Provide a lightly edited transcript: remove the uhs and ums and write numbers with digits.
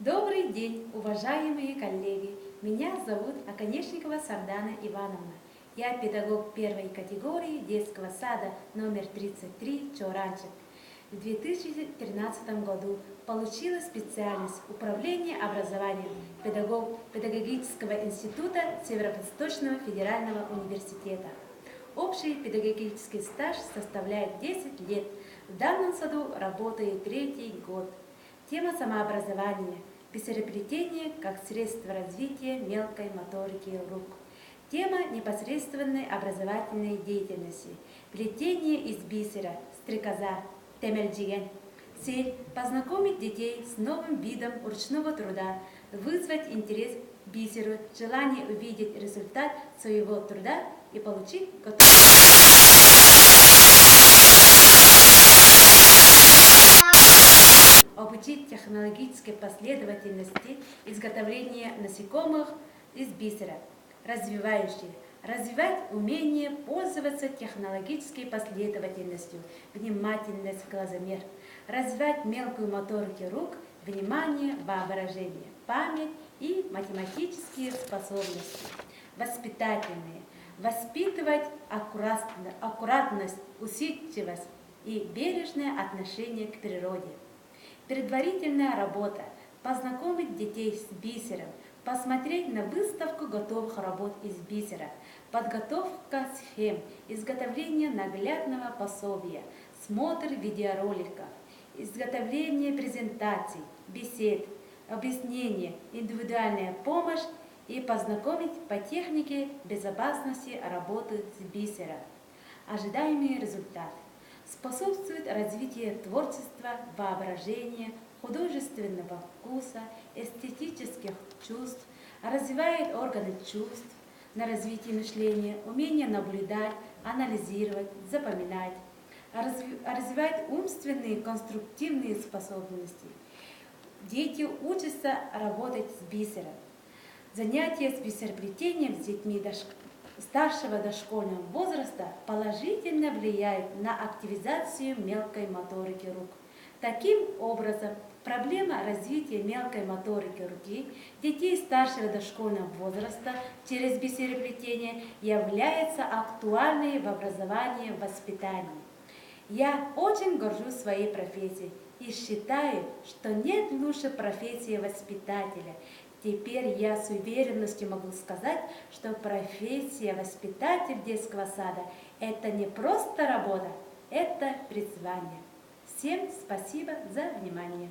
Добрый день, уважаемые коллеги! Меня зовут Оконечникова Сардана Ивановна. Я педагог первой категории детского сада номер 33 Чоранчик. В 2013 году получила специальность управления образованием педагог Педагогического института Северо-Восточного федерального университета. Общий педагогический стаж составляет 10 лет. В данном саду работаю третий год. Тема самообразования. Бисероплетение как средство развития мелкой моторики рук. Тема непосредственной образовательной деятельности. Плетение из бисера, стрекоза, темельджиген. Цель – познакомить детей с новым видом ручного труда, вызвать интерес к бисеру, желание увидеть результат своего труда и получить готовый. Обучить технологической последовательности изготовления насекомых из бисера. Развивать умение пользоваться технологической последовательностью, внимательность, глазомер. Развивать мелкую моторику рук, внимание, воображение, память и математические способности. Воспитательные. Воспитывать аккуратность, усидчивость и бережное отношение к природе. Предварительная работа. Познакомить детей с бисером, посмотреть на выставку готовых работ из бисера, подготовка схем, изготовление наглядного пособия, смотр видеороликов, изготовление презентаций, бесед, объяснение, индивидуальная помощь и познакомить по технике безопасности работы с бисером. Ожидаемый результат. Способствует развитию творчества, воображения, художественного вкуса, эстетических чувств, развивает органы чувств на развитие мышления, умение наблюдать, анализировать, запоминать, развивает умственные конструктивные способности. Дети учатся работать с бисером. Занятия с бисероплетением с детьми старшего дошкольного возраста положительно влияют на активизацию мелкой моторики рук. Таким образом, проблема развития мелкой моторики руки детей старшего дошкольного возраста через бисероплетение является актуальной в образовании и воспитании. Я очень горжусь своей профессией и считаю, что нет лучше профессии воспитателя. Теперь я с уверенностью могу сказать, что профессия воспитатель детского сада – это не просто работа, это призвание. Всем спасибо за внимание.